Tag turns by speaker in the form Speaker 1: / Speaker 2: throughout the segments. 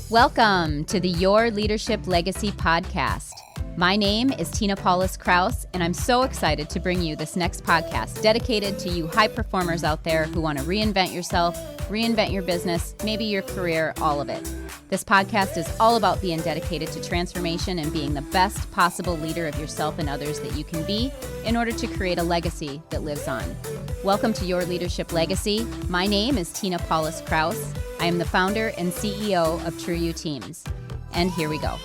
Speaker 1: Welcome to the Your Leadership Legacy podcast. My name is Tina Paulus Kraus, and I'm so excited to bring you this next podcast dedicated to you high performers out there who want to reinvent yourself, reinvent your business, maybe your career, all of it. This podcast is all about being dedicated to transformation and being the best possible leader of yourself and others that you can be in order to create a legacy that lives on. Welcome to Your Leadership Legacy. My name is Tina Paulus Kraus. I am the founder and CEO of True You Teams. And here we go.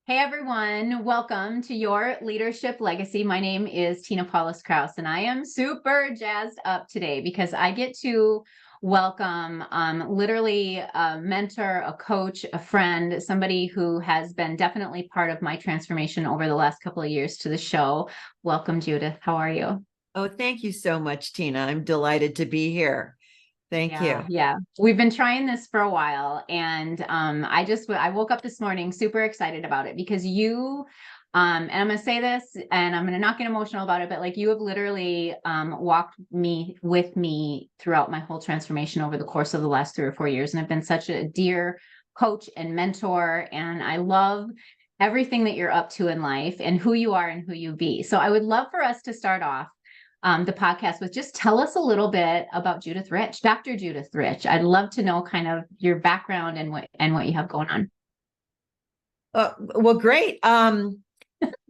Speaker 1: Hey everyone, welcome to Your Leadership Legacy. My name is Tina Paulus Kraus, and I am super jazzed up today because I get to welcome literally a mentor, a coach, a friend, somebody who has been definitely part of my transformation over the last couple of years to the show. Welcome, Judith. How are you?
Speaker 2: Oh, thank you so much, Tina. I'm delighted to be here. Thank you.
Speaker 1: Yeah. We've been trying this for a while, and I woke up this morning super excited about it because you, and I'm going to say this, and I'm going to not get emotional about it, but like you have literally walked with me throughout my whole transformation over the course of the last 3 or 4 years, and have been such a dear coach and mentor, and I love everything that you're up to in life and who you are and who you be. So I would love for us to start off the podcast with just tell us a little bit about Judith Rich, Dr. Judith Rich. I'd love to know kind of your background and what you have going on.
Speaker 2: Well, great. Well,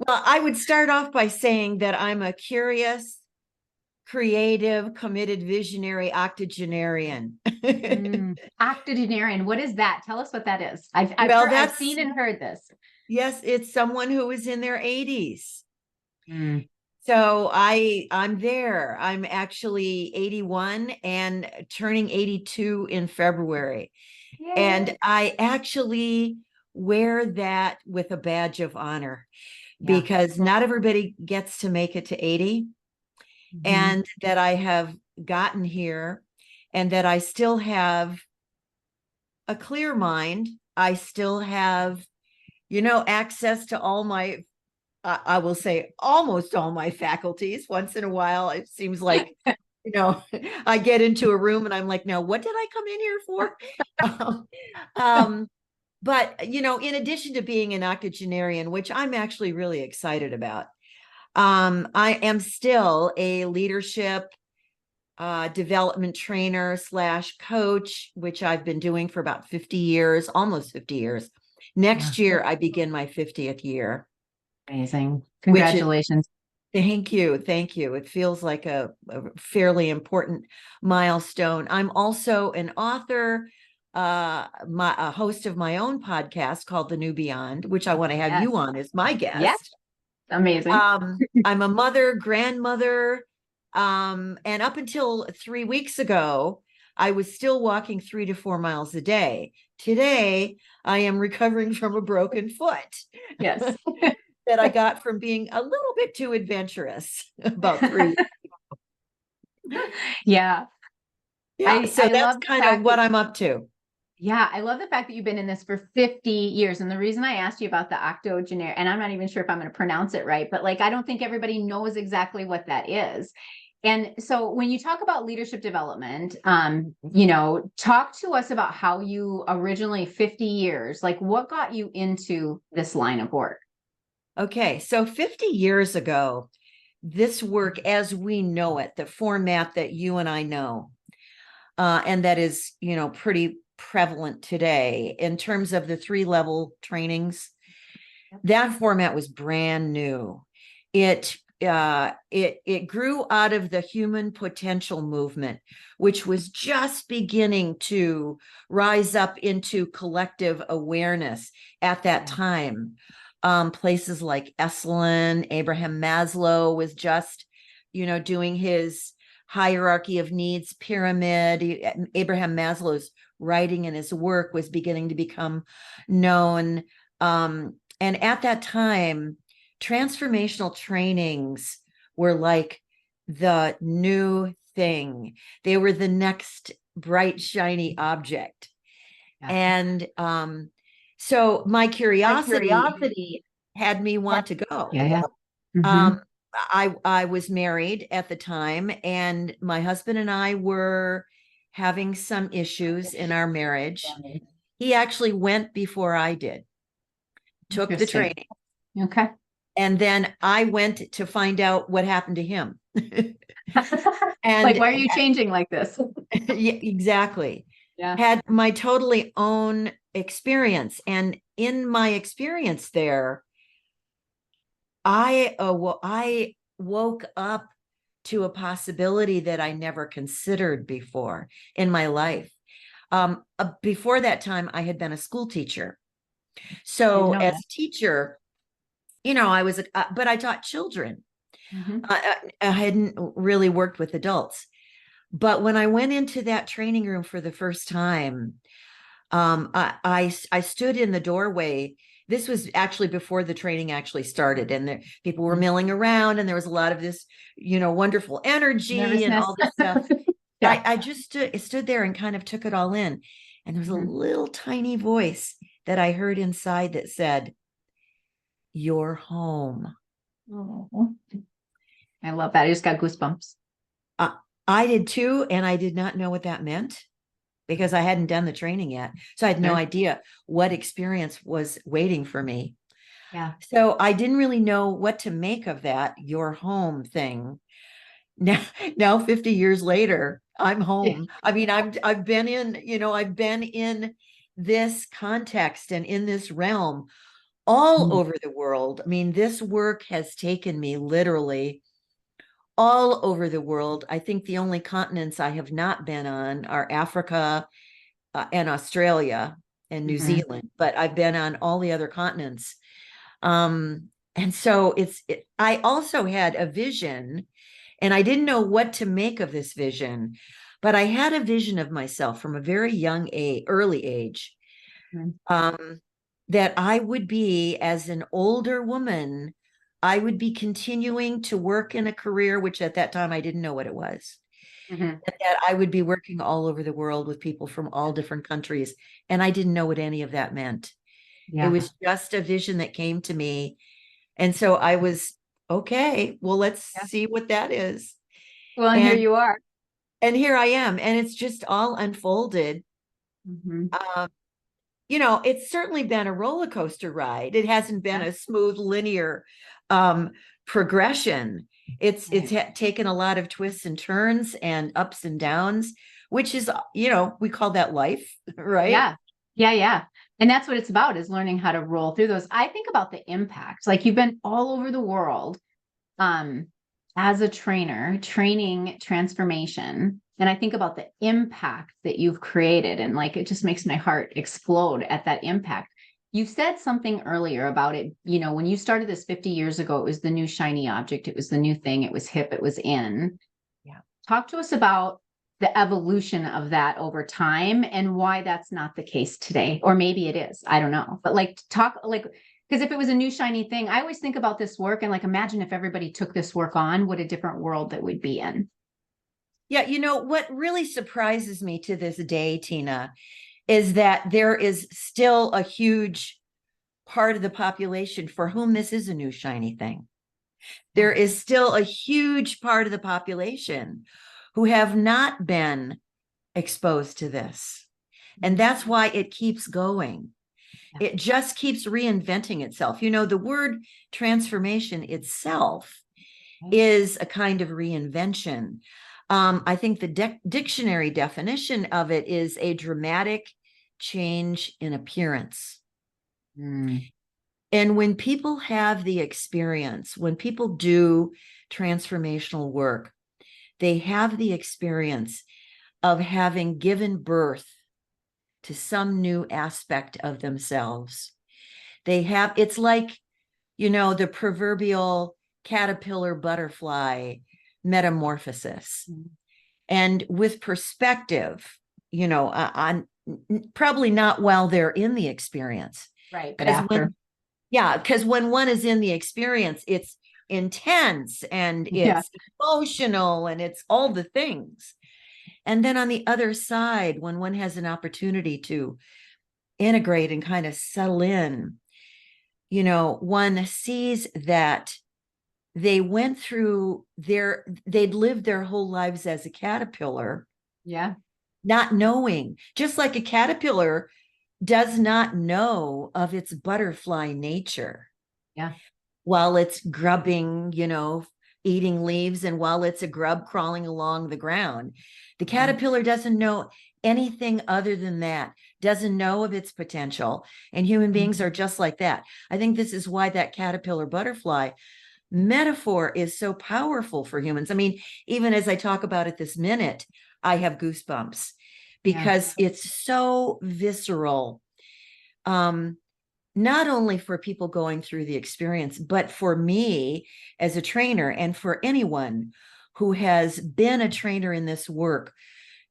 Speaker 2: I would start off by saying that I'm a curious, creative, committed, visionary octogenarian.
Speaker 1: Octogenarian, what is that? Tell us what that is. I've seen and heard this.
Speaker 2: Yes, it's someone who is in their 80s. So I'm there. I'm actually 81 and turning 82 in February. Yay. And I actually wear that with a badge of honor because not everybody gets to make it to 80, and that I have gotten here and that I still have a clear mind. I still have, access to all my I will say almost all my faculties. Once in a while, it seems like, I get into a room and I'm like, now, what did I come in here for? But, in addition to being an octogenarian, which I'm actually really excited about, I am still a leadership development trainer / coach, which I've been doing for about 50 years, almost 50 years. Next year, I begin my 50th year.
Speaker 1: Amazing. Congratulations.
Speaker 2: Thank you. Thank you. It feels like a fairly important milestone. I'm also an author, a host of my own podcast called The New Beyond, which I want to have you on as my guest.
Speaker 1: Yes. Amazing.
Speaker 2: I'm a mother, grandmother, and up until 3 weeks ago, I was still walking 3 to 4 miles a day. Today, I am recovering from a broken foot.
Speaker 1: Yes.
Speaker 2: That I got from being a little bit too adventurous about 3 weeks ago.
Speaker 1: Yeah.
Speaker 2: So that's kind of what I'm up to.
Speaker 1: Yeah. I love the fact that you've been in this for 50 years. And the reason I asked you about the octogenarian, and I'm not even sure if I'm going to pronounce it right, but I don't think everybody knows exactly what that is. And so when you talk about leadership development, talk to us about how you originally 50 years, what got you into this line of work?
Speaker 2: Okay, so 50 years ago, this work as we know it, the format that you and I know, and that is, pretty prevalent today in terms of the 3-level trainings, that format was brand new. It grew out of the human potential movement, which was just beginning to rise up into collective awareness at that time. Places like Esalen, Abraham Maslow was just, doing his hierarchy of needs pyramid. Abraham Maslow's writing and his work was beginning to become known. And at that time, transformational trainings were like the new thing. They were the next bright, shiny object. Yeah. And so my curiosity had me want to go.
Speaker 1: Yeah. Mm-hmm.
Speaker 2: I was married at the time, and my husband and I were having some issues in our marriage. He actually went before I did, took the
Speaker 1: Interesting.
Speaker 2: training,
Speaker 1: Okay.
Speaker 2: and then I went to find out what happened to him.
Speaker 1: Like,
Speaker 2: And
Speaker 1: why are you changing like this?
Speaker 2: yeah, exactly.
Speaker 1: Yeah.
Speaker 2: Had my totally own experience. And in my experience there, I woke up to a possibility that I never considered before in my life. Before that time, I had been a school teacher.
Speaker 1: Didn't
Speaker 2: So
Speaker 1: know
Speaker 2: as
Speaker 1: that.
Speaker 2: a teacher, but I taught children.
Speaker 1: Mhm.
Speaker 2: I hadn't really worked with adults. But when I went into that training room for the first time, I stood in the doorway. This was actually before the training actually started, and people were milling around, and there was a lot of this, wonderful energy and
Speaker 1: Nervousness.
Speaker 2: all this stuff.
Speaker 1: Yeah.
Speaker 2: I just stood there and kind of took it all in. And there was a
Speaker 1: Mhm.
Speaker 2: little tiny voice that I heard inside that said, "You're home."
Speaker 1: Oh, I love that. I just got goosebumps.
Speaker 2: Uh, I did too, and I did not know what that meant because I hadn't done the training yet. So I had no
Speaker 1: Sure.
Speaker 2: idea what experience was waiting for me.
Speaker 1: Yeah.
Speaker 2: So I didn't really know what to make of that "your home" thing. Now, now 50 years later, I'm
Speaker 1: Yeah.
Speaker 2: home. I mean, I've been in this context and in this realm all
Speaker 1: Mm.
Speaker 2: over the world. I mean, this work has taken me literally all over the world. I think the only continents I have not been on are Africa, and Australia and New
Speaker 1: Mhm.
Speaker 2: Zealand, but I've been on all the other continents. And so I also had a vision, and I didn't know what to make of this vision, but I had a vision of myself from a very early age,
Speaker 1: Mhm.
Speaker 2: um, that I would be, as an older woman, I would be continuing to work in a career, which at that time I didn't know what it was,
Speaker 1: Mhm.
Speaker 2: that I would be working all over the world with people from all different countries. And I didn't know what any of that meant. It
Speaker 1: Yeah.
Speaker 2: was just a vision that came to me. And so I was, okay, well, let's
Speaker 1: Yeah.
Speaker 2: see what that is.
Speaker 1: Well, and here
Speaker 2: And
Speaker 1: you are.
Speaker 2: here I am. And it's just all unfolded.
Speaker 1: Mhm.
Speaker 2: Um, it's certainly been a roller coaster ride. It hasn't been
Speaker 1: Yeah.
Speaker 2: a smooth, linear um, progression. It's
Speaker 1: Right.
Speaker 2: taken a lot of twists and turns and ups and downs, which is, we call that life, right?
Speaker 1: Yeah. Yeah. Yeah. And that's what it's about, is learning how to roll through those. I think about the impact. Like, you've been all over the world, um, as a trainer, training transformation. And I think about the impact that you've created. And like, it just makes my heart explode at that impact. You said something earlier about it. When you started this 50 years ago, it was the new shiny object. It was the new thing. It was hip. It was in.
Speaker 2: Yeah.
Speaker 1: Talk to us about the evolution of that over time and why that's not the case today. Or maybe it is. I don't know. But like, talk like, because if it was a new shiny thing, I always think about this work and like, imagine if everybody took this work on, what a different world that we'd be in.
Speaker 2: Yeah. What really surprises me to this day, Tina, is that there is still a huge part of the population for whom this is a new shiny thing. There is still a huge part of the population who have not been exposed to this. And that's why it keeps going.
Speaker 1: Yeah.
Speaker 2: It just keeps reinventing itself. The word transformation itself is a kind of reinvention. I think the dictionary definition of it is a dramatic change in appearance.
Speaker 1: Mm.
Speaker 2: And when people have the experience, when people do transformational work, they have the experience of having given birth to some new aspect of themselves. It's like, the proverbial caterpillar butterfly metamorphosis.
Speaker 1: Mm.
Speaker 2: And with perspective, on probably not while they're in the experience.
Speaker 1: Right. But
Speaker 2: Because
Speaker 1: after.
Speaker 2: when one is in the experience, it's intense and
Speaker 1: Yeah.
Speaker 2: it's emotional and it's all the things. And then on the other side, when one has an opportunity to integrate and kind of settle in, one sees that they'd lived their whole lives as a caterpillar,
Speaker 1: Yeah.
Speaker 2: not knowing, just like a caterpillar does not know of its butterfly nature.
Speaker 1: Yeah.
Speaker 2: While it's grubbing, eating leaves, and while it's a grub crawling along the ground, the caterpillar doesn't know anything other than that, doesn't know of its potential. And human beings are just like that. I think this is why that caterpillar butterfly metaphor is so powerful for humans. I mean, even as I talk about it this minute, I have goosebumps because it's so visceral. Not only for people going through the experience, but for me as a trainer, and for anyone who has been a trainer in this work,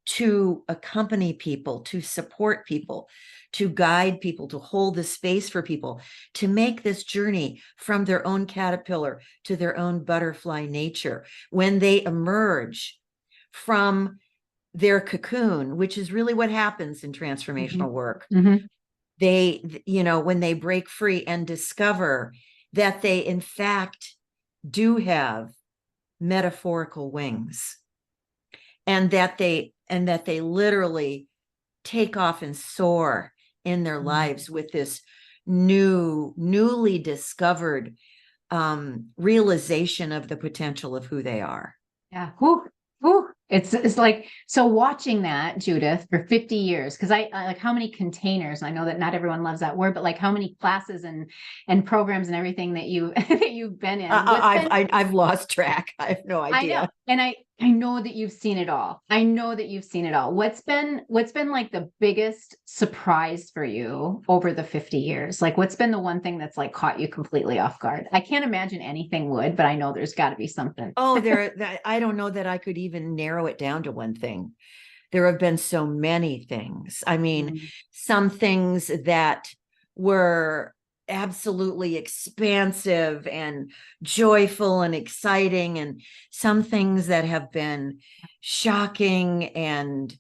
Speaker 2: to accompany people, to support people, to guide people, to hold the space for people, to make this journey from their own caterpillar to their own butterfly nature. When they emerge from their cocoon, which is really what happens in transformational work, they, when they break free and discover that they in fact do have metaphorical wings, and that they literally take off and soar in their lives with this newly discovered realization of the potential of who they are.
Speaker 1: Yeah. Whew, whew. It's like, so watching that, Judith, for 50 years, because I like, how many containers, I know that not everyone loves that word, but like how many classes and programs and everything that that you've been in.
Speaker 2: I've lost track. I have no idea.
Speaker 1: I know. And I know that you've seen it all. I know that you've seen it all. What's been like the biggest surprise for you over the 50 years? Like, what's been the one thing that's like caught you completely off guard? I can't imagine anything would, but I know there's got to be something.
Speaker 2: Oh, I don't know that I could even narrow it down to one thing. There have been so many things. I mean, some things that were absolutely expansive and joyful and exciting, and some things that have been shocking and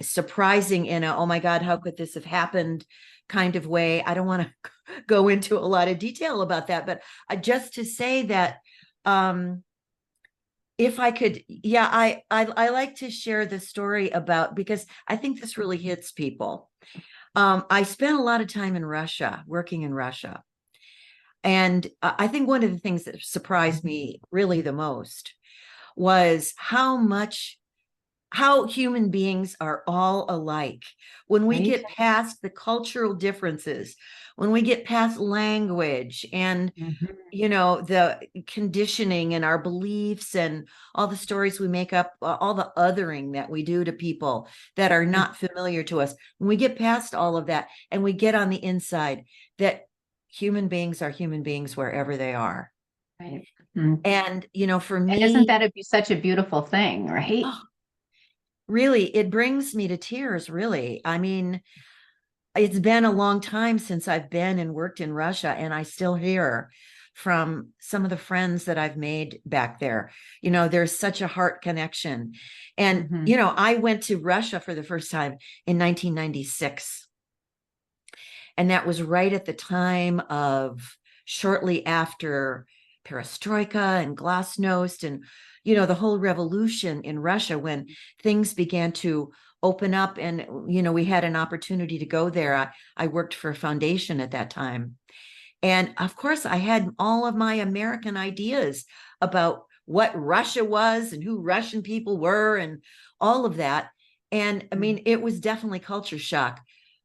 Speaker 2: surprising in a, oh my God, how could this have happened kind of way. I don't want to go into a lot of detail about that, but just to say that if I could, I like to share the story about, because I think this really hits people. I spent a lot of time in Russia, working in Russia. And I think one of the things that surprised me really the most was how human beings are all alike. When we get past the cultural differences, when we get past language and, the conditioning and our beliefs and all the stories we make up, all the othering that we do to people that are not familiar to us, when we get past all of that and we get on the inside, that human beings are human beings wherever they are.
Speaker 1: Right.
Speaker 2: And, for me,
Speaker 1: and isn't that such a beautiful thing, right?
Speaker 2: Oh, really, it brings me to tears, really. I mean, it's been a long time since I've been and worked in Russia, and I still hear from some of the friends that I've made back there. There's such a heart connection. And, I went to Russia for the first time in 1996. And that was right at the time of, shortly after perestroika and glasnost and, the whole revolution in Russia, when things began to open up and, we had an opportunity to go there. I worked for a foundation at that time. And of course, I had all of my American ideas about what Russia was and who Russian people were and all of that. And I mean, it was definitely culture shock.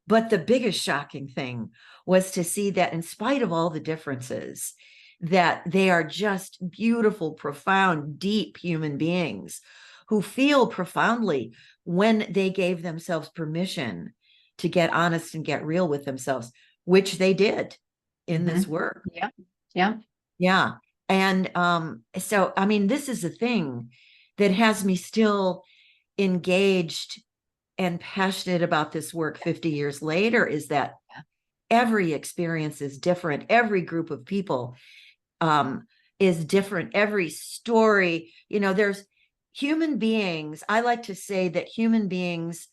Speaker 2: But the biggest shocking thing was to see that in spite of all the differences, that they are just beautiful, profound, deep human beings who feel profoundly when they gave themselves permission to get honest and get real with themselves, which they did in this work. Yeah. And so, I mean, this is a thing that has me still engaged and passionate about this work 50 years later, is that every experience is different. Every group of people is different. Every story, there's human beings. I like to say that human beings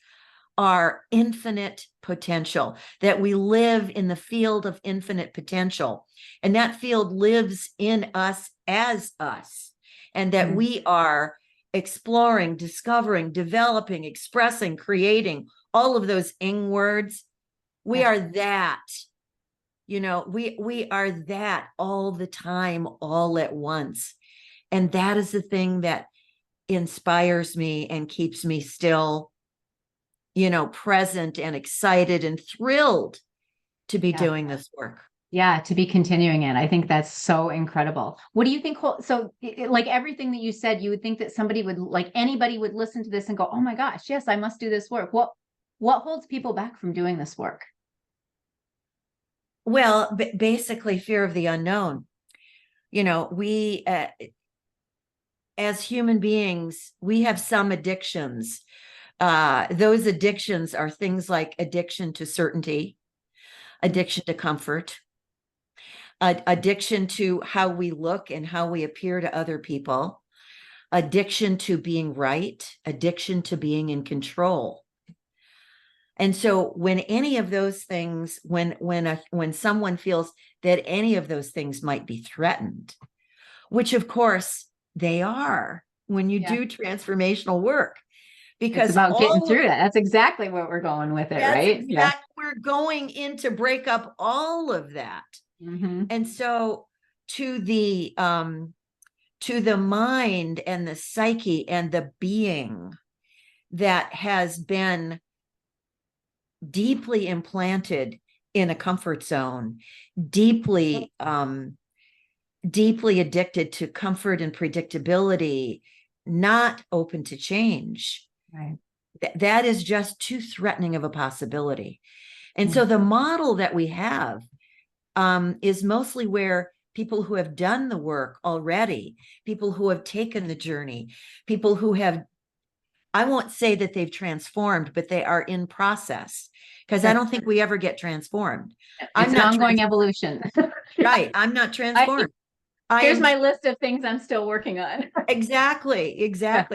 Speaker 2: are infinite potential, that we live in the field of infinite potential. And that field lives in us as us. And that we are exploring, discovering, developing, expressing, creating, all of those ing words. We are that, we are that all the time, all at once. And that is the thing that inspires me and keeps me still, present and excited and thrilled to be doing this work.
Speaker 1: Yeah, to be continuing it. I think that's so incredible. What do you think? So like everything that you said, you would think that somebody would, like anybody would listen to this and go, oh my gosh, yes, I must do this work. What holds people back from doing this work?
Speaker 2: Well, basically fear of the unknown. We, as human beings, we have some addictions. Those addictions are things like addiction to certainty, addiction to comfort, addiction to how we look and how we appear to other people, addiction to being right, addiction to being in control. And so when any of those things, when someone feels that any of those things might be threatened, which of course they are when you do transformational work, because
Speaker 1: it's about getting through that. That's exactly what we're going with it, right?
Speaker 2: Yeah. We're going in to break up all of that.
Speaker 1: Mm-hmm.
Speaker 2: And so to the mind and the psyche and the being that has been deeply implanted in a comfort zone, deeply addicted to comfort and predictability, not open to change.
Speaker 1: Right.
Speaker 2: That is just too threatening of a possibility. And so the model that we have is mostly where people who have done the work already, people who have taken the journey, people who have, I won't say that they've transformed, but they are in process, because I don't think we ever get transformed.
Speaker 1: It's an ongoing evolution.
Speaker 2: Right. I'm not transformed.
Speaker 1: Here's my list of things I'm still working on.
Speaker 2: Exactly.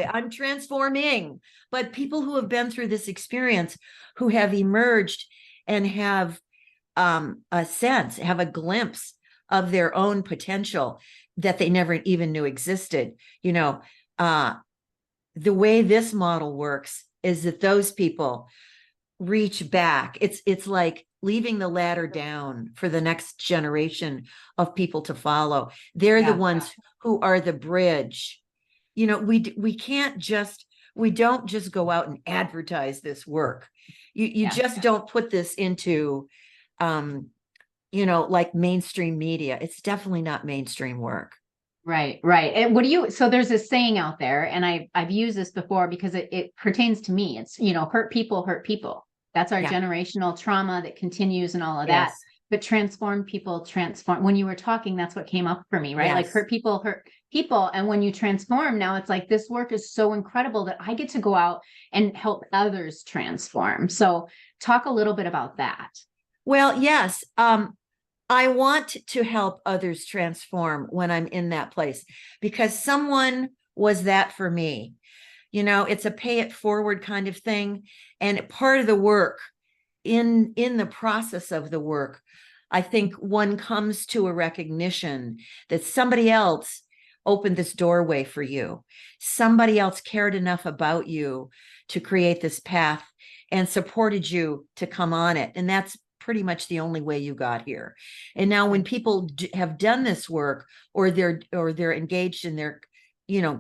Speaker 2: I'm transforming. But people who have been through this experience, who have emerged and have a sense, have a glimpse of their own potential that they never even knew existed. The way this model works is that those people reach back. It's like leaving the ladder down for the next generation of people to follow. They're the ones who are the bridge. We don't just go out and advertise this work. You just don't put this into like mainstream media. It's definitely not mainstream work.
Speaker 1: Right. And so there's this saying out there, and I've used this before because it pertains to me. It's, hurt people hurt people. That's our generational trauma that continues and all of that. But transform people transform. When you were talking, that's what came up for me, right? Like hurt people. And when you transform, now it's like, this work is so incredible that I get to go out and help others transform. So talk a little bit about that.
Speaker 2: Well, yes. I want to help others transform when I'm in that place, because someone was that for me. It's a pay it forward kind of thing. And part of the work, in the process of the work, I think one comes to a recognition that somebody else opened this doorway for you. Somebody else cared enough about you to create this path and supported you to come on it. And that's pretty much the only way you got here. And now when people have done this work, or they're engaged in their,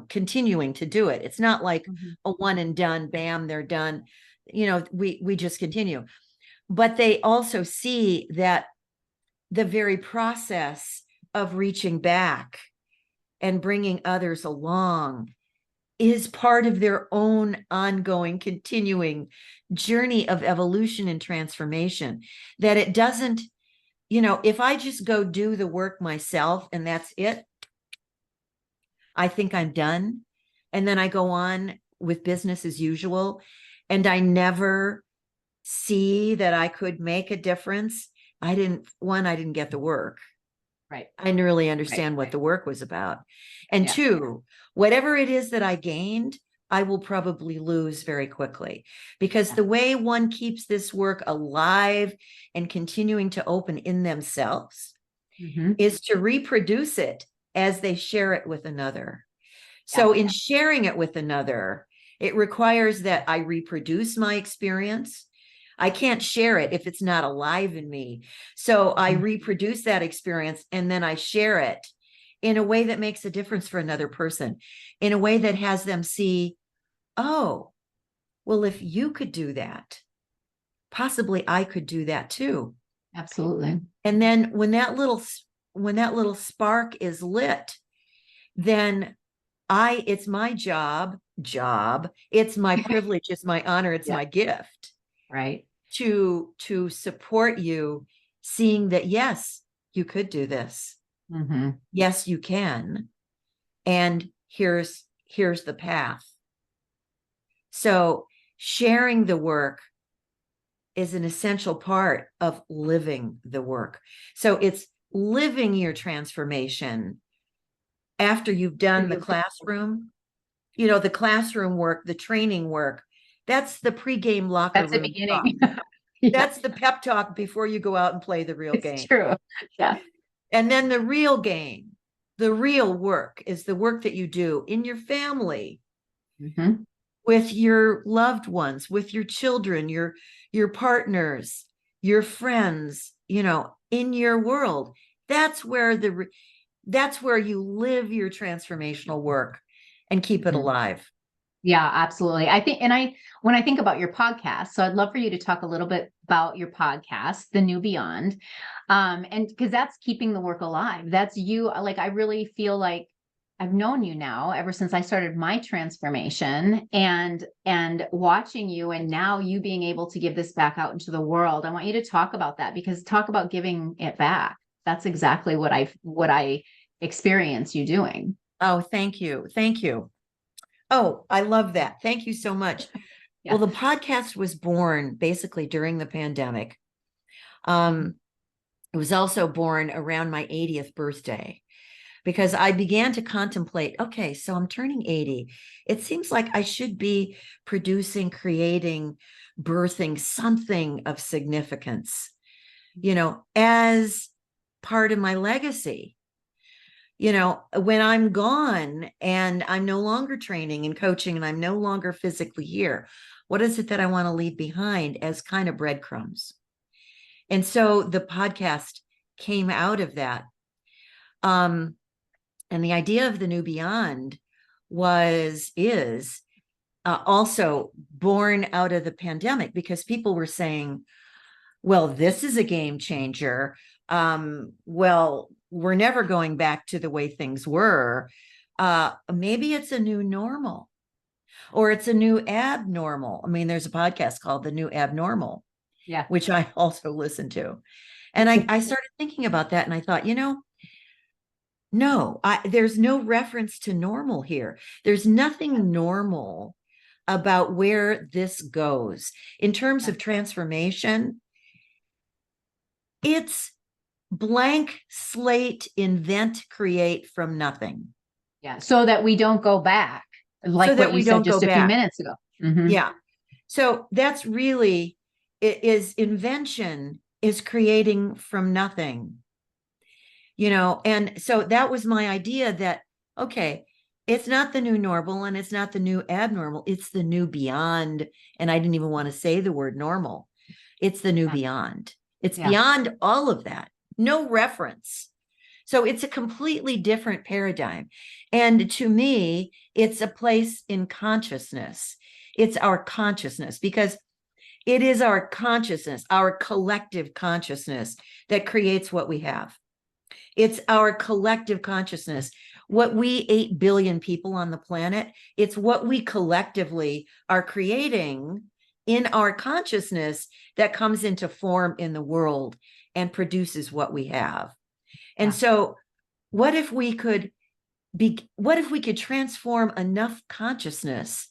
Speaker 2: continuing to do it, it's not like a one and done, bam, they're done. We just continue. But they also see that the very process of reaching back and bringing others along is part of their own ongoing, continuing journey of evolution and transformation. That it doesn't, if I just go do the work myself and that's it, I think I'm done. And then I go on with business as usual. And I never see that I could make a difference. I didn't get the work.
Speaker 1: Right.
Speaker 2: I didn't really understand what the work was about. And two, whatever it is that I gained, I will probably lose very quickly, because the way one keeps this work alive and continuing to open in themselves is to reproduce it as they share it with another. So in sharing it with another, it requires that I reproduce my experience. I can't share it if it's not alive in me. So I reproduce that experience and then I share it in a way that makes a difference for another person, in a way that has them see, oh, well, if you could do that, possibly I could do that too.
Speaker 1: Absolutely.
Speaker 2: And then when that little spark is lit, then it's my job, it's my privilege, it's my honor, it's my gift.
Speaker 1: Right.
Speaker 2: To support you, seeing that, yes, you could do this. Yes, you can. And here's the path. So sharing the work is an essential part of living the work. So it's living your transformation after you've done the classroom, the classroom work, the training work. That's the pregame locker room.
Speaker 1: That's the beginning.
Speaker 2: That's the pep talk before you go out and play the real game.
Speaker 1: It's true. Yeah.
Speaker 2: And then the real game, the real work is the work that you do in your family, with your loved ones, with your children, your partners, your friends, in your world. That's where you live your transformational work and keep it alive.
Speaker 1: Yeah, absolutely. I think, when I think about your podcast, so I'd love for you to talk a little bit about your podcast, The New Beyond. And because that's keeping the work alive. That's you. Like, I really feel like I've known you now ever since I started my transformation, and watching you, and now you being able to give this back out into the world. I want you to talk about that, because talk about giving it back. That's exactly what I experience you doing.
Speaker 2: Oh, thank you. Thank you. Oh, I love that. Thank you so much. Well, the podcast was born basically during the pandemic. It was also born around my 80th birthday, because I began to contemplate, okay, so I'm turning 80. It seems like I should be producing, creating, birthing something of significance, as part of my legacy. When I'm gone and I'm no longer training and coaching and I'm no longer physically here, what is it that I want to leave behind as kind of breadcrumbs? And so the podcast came out of that. And the idea of The New Beyond is also born out of the pandemic, because people were saying, well, this is a game changer. Well, we're never going back to the way things were. Maybe it's a new normal, or it's a new abnormal. I mean, there's a podcast called The New Abnormal, which I also listen to. And I started thinking about that, and I thought, no, there's no reference to normal here. There's nothing normal about where this goes in terms of transformation. It's blank slate, invent, create from nothing.
Speaker 1: Yeah. So that we don't go back, like what you said just a few minutes ago.
Speaker 2: Yeah. So that's really, invention is creating from nothing, and so that was my idea, that, okay, it's not the new normal and it's not the new abnormal, it's the new beyond. And I didn't even want to say the word normal. It's the new beyond. It's beyond all of that. No reference. So it's a completely different paradigm. And to me, it's a place in consciousness. It's our consciousness, because it is our consciousness, our collective consciousness, that creates what we have. It's our collective consciousness. What we 8 billion people on the planet, it's what we collectively are creating in our consciousness that comes into form in the world and produces what we have. And so what if we could transform enough consciousness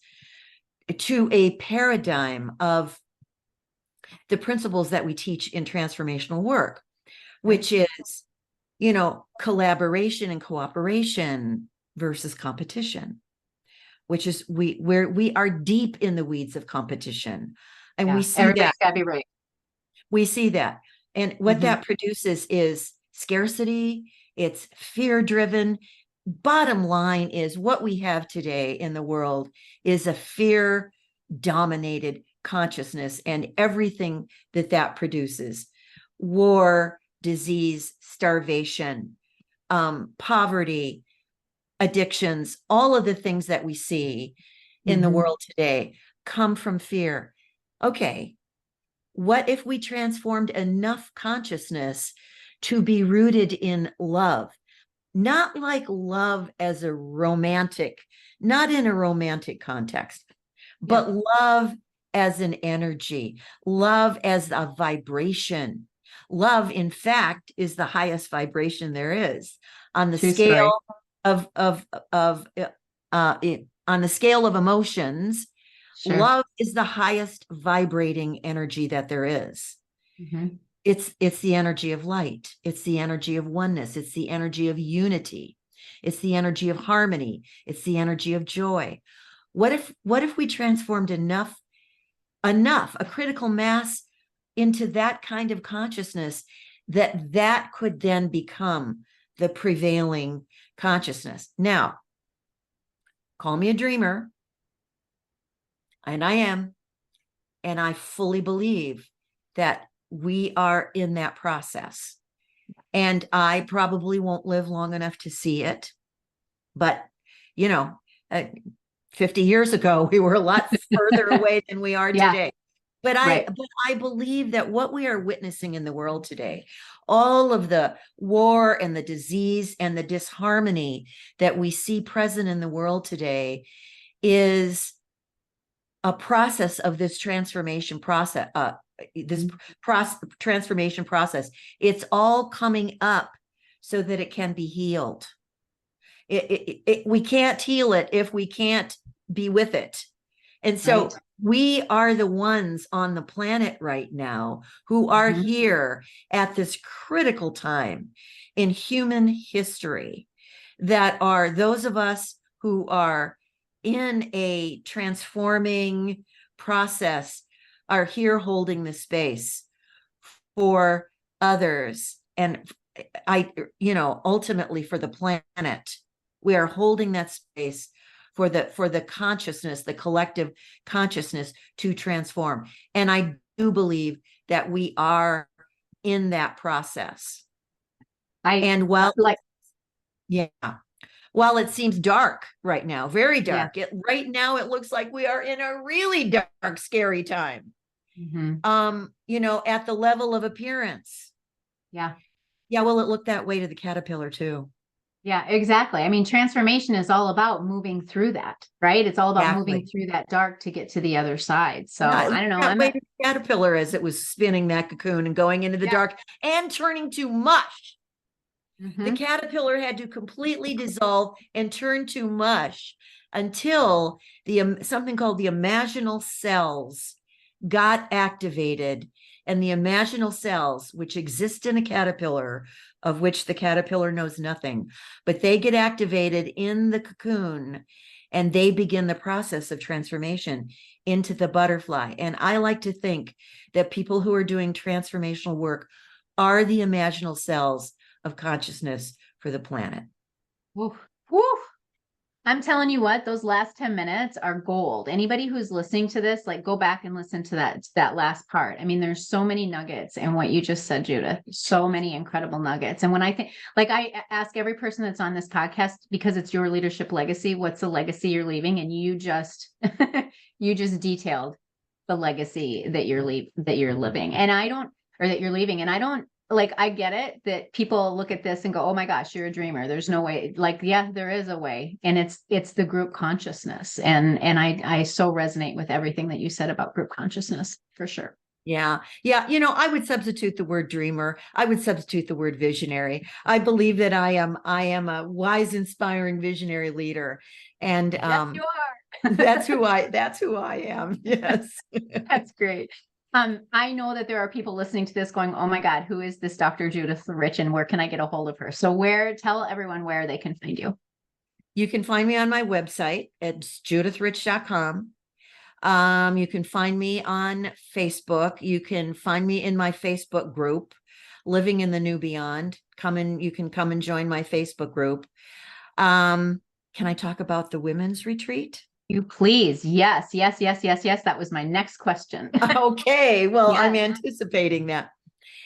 Speaker 2: to a paradigm of the principles that we teach in transformational work, which is, collaboration and cooperation versus competition, which is where we are deep in the weeds of competition. And we see
Speaker 1: everybody's gotta be right.
Speaker 2: We see that. And what that produces is scarcity. It's fear driven. bottom line is what we have today in the world is a fear dominated consciousness and everything that that produces: war, disease, starvation, poverty, addictions. All of the things that we see in the world today come from fear. Okay, what if we transformed enough consciousness to be rooted in love? Not like love as a romantic, not in a romantic context, but love as an energy, love as a vibration. Love, in fact, is the highest vibration there is on the
Speaker 1: True
Speaker 2: scale
Speaker 1: story.
Speaker 2: of on the scale of emotions.
Speaker 1: Sure.
Speaker 2: Love is the highest vibrating energy that there is. It's the energy of light. It's the energy of oneness. It's the energy of unity. It's the energy of harmony. It's the energy of joy. What if we transformed enough, a critical mass into that kind of consciousness that could then become the prevailing consciousness? Now, call me a dreamer, and I am, and I fully believe that we are in that process. And I probably won't live long enough to see it. But, 50 years ago, we were a lot further away than we are today. But I believe that what we are witnessing in the world today, all of the war and the disease and the disharmony that we see present in the world today, is a process of this transformation process. Transformation process. It's all coming up so that it can be healed. We can't heal it if we can't be with it. And so we are the ones on the planet right now who are here at this critical time in human history, that are those of us who are in a transforming process, are here holding the space for others, and ultimately for the planet. We are holding that space for the consciousness, the collective consciousness, to transform. And I do believe that we are in that process. While it seems dark right now, very dark, right now it looks like we are in a really dark, scary time. At the level of appearance. Well, it looked that way to the caterpillar too.
Speaker 1: Yeah, exactly. I mean, transformation is all about moving through that, right? It's all about moving through that dark to get to the other side. So I don't know.
Speaker 2: I'm a caterpillar as it was spinning that cocoon and going into the dark and turning to mush. The caterpillar had to completely dissolve and turn to mush until something called the imaginal cells got activated. And the imaginal cells, which exist in a caterpillar, of which the caterpillar knows nothing, but they get activated in the cocoon, and they begin the process of transformation into the butterfly. And I like to think that people who are doing transformational work are the imaginal cells of consciousness for the planet.
Speaker 1: Woo, woo. I'm telling you what, those last 10 minutes are gold. Anybody who's listening to this, go back and listen to that last part. I mean, there's so many nuggets in what you just said, Judith. So many incredible nuggets. And when I think, I ask every person that's on this podcast, because it's your leadership legacy, what's the legacy you're leaving? And you just, you just detailed the legacy that you're living. And that you're leaving. And I don't, I get it that people look at this and go, oh my gosh, you're a dreamer. There's no way. There is a way. And it's the group consciousness. And I so resonate with everything that you said about group consciousness, for sure.
Speaker 2: Yeah. I would substitute the word dreamer. I would substitute the word visionary. I believe that I am a wise, inspiring, visionary leader. And
Speaker 1: yes, you are.
Speaker 2: that's who I am. Yes.
Speaker 1: That's great. I know that there are people listening to this going, oh my God, who is this Dr. Judith Rich, and where can I get a hold of her? So tell everyone where they can find you.
Speaker 2: You can find me on my website. It's judithrich.com. You can find me on Facebook. You can find me in my Facebook group, Living in the New Beyond. You can come and join my Facebook group. Can I talk about the women's retreat?
Speaker 1: You please. Yes, yes, yes, yes, yes. That was my next question.
Speaker 2: Okay, well, I'm
Speaker 1: Yes.
Speaker 2: anticipating that.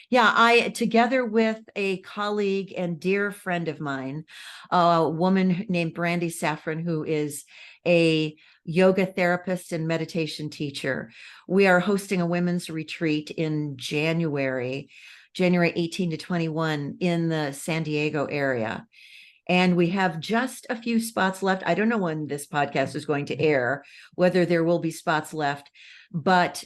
Speaker 2: Yeah, I, together with a colleague and dear friend of mine, a woman named Brandy Saffron, who is a yoga therapist and meditation teacher, we are hosting a women's retreat in January 18 to 21 in the San Diego area. And we have just a few spots left. I don't know when this podcast is going to air, whether there will be spots left, but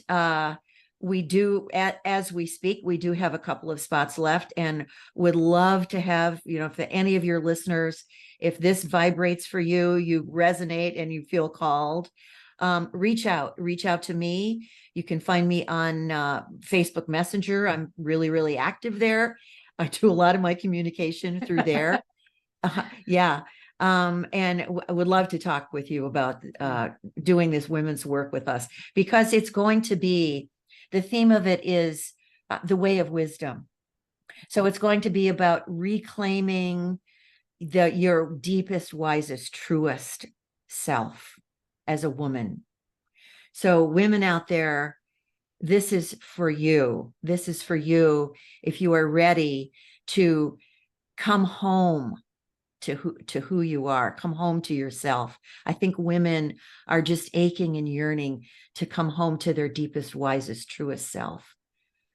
Speaker 2: we do, as we speak, we do have a couple of spots left, and would love to have, if any of your listeners, if this vibrates for you, you resonate and you feel called, reach out to me. You can find me on Facebook Messenger. I'm really, really active there. I do a lot of my communication through there. Yeah. And I would love to talk with you about doing this women's work with us, because it's going to be, the theme of it is the way of wisdom. So it's going to be about reclaiming your deepest, wisest, truest self as a woman. So women out there, this is for you. This is for you if you are ready to come home to who you are, come home to yourself. I think women are just aching and yearning to come home to their deepest, wisest, truest self.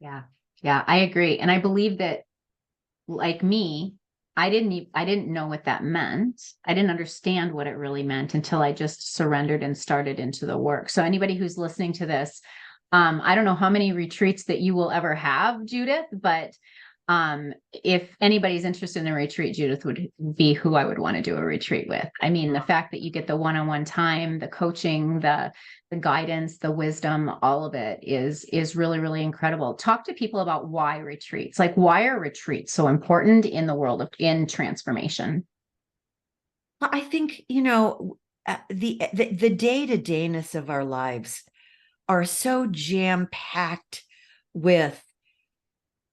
Speaker 1: Yeah. Yeah, I agree. And I believe that, like me, I didn't know what that meant. I didn't understand what it really meant until I just surrendered and started into the work. So anybody who's listening to this, I don't know how many retreats that you will ever have, Judith, but if anybody's interested in a retreat, Judith would be who I would want to do a retreat with. I mean, the fact that you get the one-on-one time, the coaching, the guidance, the wisdom, all of it is really, really incredible. Talk to people about why retreats, like why are retreats so important in the world of in transformation?
Speaker 2: I think, the day-to-dayness of our lives are so jam-packed with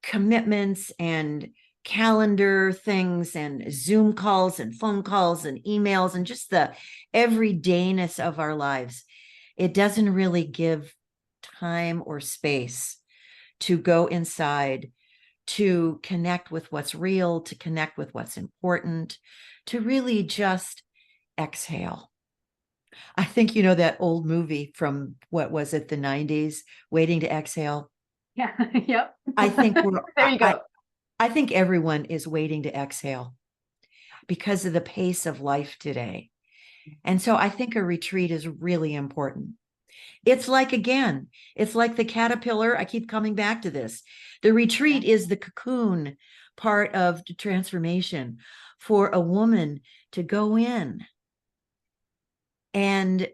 Speaker 2: commitments and calendar things and Zoom calls and phone calls and emails and just the everydayness of our lives. It doesn't really give time or space to go inside, to connect with what's real, to connect with what's important, to really just exhale. I think, that old movie from, what was it, the 90s, Waiting to Exhale.
Speaker 1: Yeah. Yep.
Speaker 2: I think
Speaker 1: there you go.
Speaker 2: I think everyone is waiting to exhale because of the pace of life today. And so I think a retreat is really important. It's like the caterpillar. I keep coming back to this. The retreat is the cocoon part of the transformation for a woman to go in and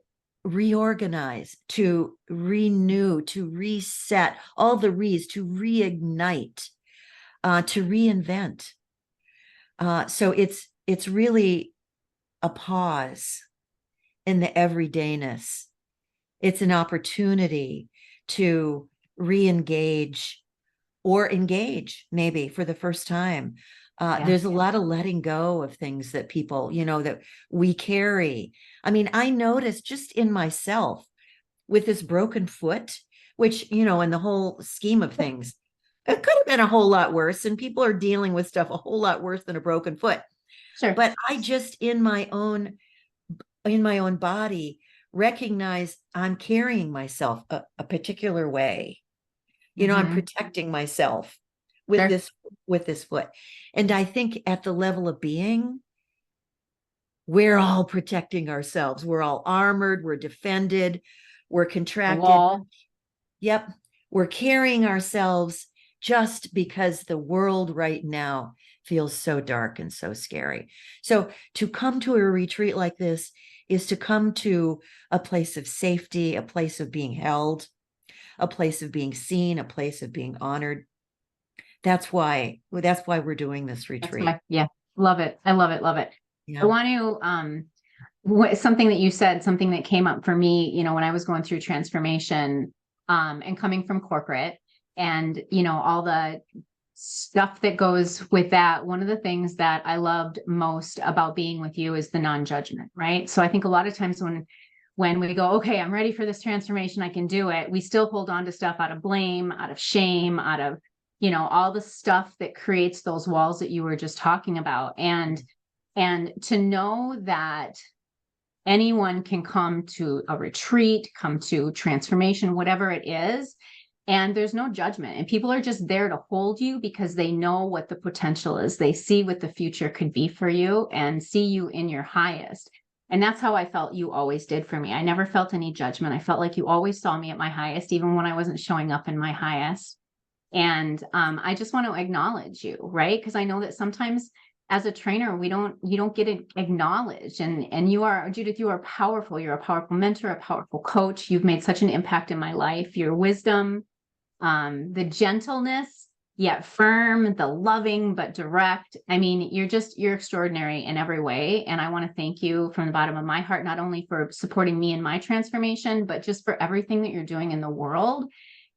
Speaker 2: reorganize, to renew, to reset, all the re's, to reignite, to reinvent. So it's really a pause in the everydayness. It's an opportunity to re-engage or engage maybe for the first time. There's a lot of letting go of things that people, that we carry. I mean, I noticed just in myself with this broken foot, which, in the whole scheme of things, it could have been a whole lot worse. And people are dealing with stuff a whole lot worse than a broken foot.
Speaker 1: Sure.
Speaker 2: But I just in my own body recognize I'm carrying myself a particular way. I'm protecting myself with this foot. And I think at the level of being, we're all protecting ourselves. We're all armored, we're defended, we're contracted. Yep. We're carrying ourselves just because the world right now feels so dark and so scary. So to come to a retreat like this is to come to a place of safety, a place of being held, a place of being seen, a place of being honored. That's why we're doing this retreat.
Speaker 1: Love it. I love it. Love it. Yeah. I want to, something that you said, something that came up for me, when I was going through transformation, and coming from corporate and, all the stuff that goes with that, one of the things that I loved most about being with you is the non-judgment, right? So I think a lot of times when we go, okay, I'm ready for this transformation, I can do it, we still hold on to stuff out of blame, out of shame, out of, all the stuff that creates those walls that you were just talking about. And to know that anyone can come to a retreat, come to transformation, whatever it is, and there's no judgment, and people are just there to hold you because they know what the potential is. They see what the future could be for you and see you in your highest. And that's how I felt you always did for me. I never felt any judgment. I felt like you always saw me at my highest, even when I wasn't showing up in my highest. And I just want to acknowledge you, right? Because I know that sometimes as a trainer, you don't get it acknowledged. And you are, Judith, you are powerful. You're a powerful mentor, a powerful coach. You've made such an impact in my life. Your wisdom, the gentleness, yet firm, the loving, but direct. I mean, you're extraordinary in every way. And I want to thank you from the bottom of my heart, not only for supporting me in my transformation, but just for everything that you're doing in the world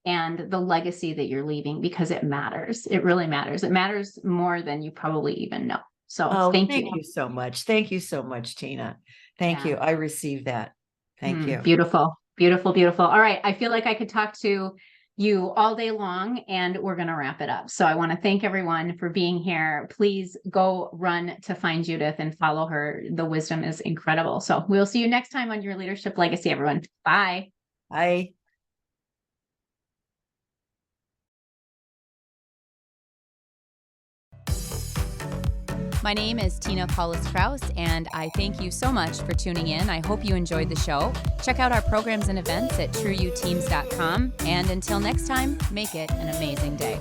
Speaker 1: and the legacy that you're leaving, because it matters. It really matters. It matters more than you probably even know. So thank you.
Speaker 2: Thank you so much. Thank you so much, Tina. Thank you. I received that. Thank you.
Speaker 1: Beautiful, beautiful, beautiful. All right. I feel like I could talk to you all day long, and we're going to wrap it up. So I want to thank everyone for being here. Please go run to find Judith and follow her. The wisdom is incredible. So we'll see you next time on Your Leadership Legacy, everyone. Bye.
Speaker 2: Bye.
Speaker 3: My name is Tina Paulus-Krauss, and I thank you so much for tuning in. I hope you enjoyed the show. Check out our programs and events at trueyouteams.com. And until next time, make it an amazing day.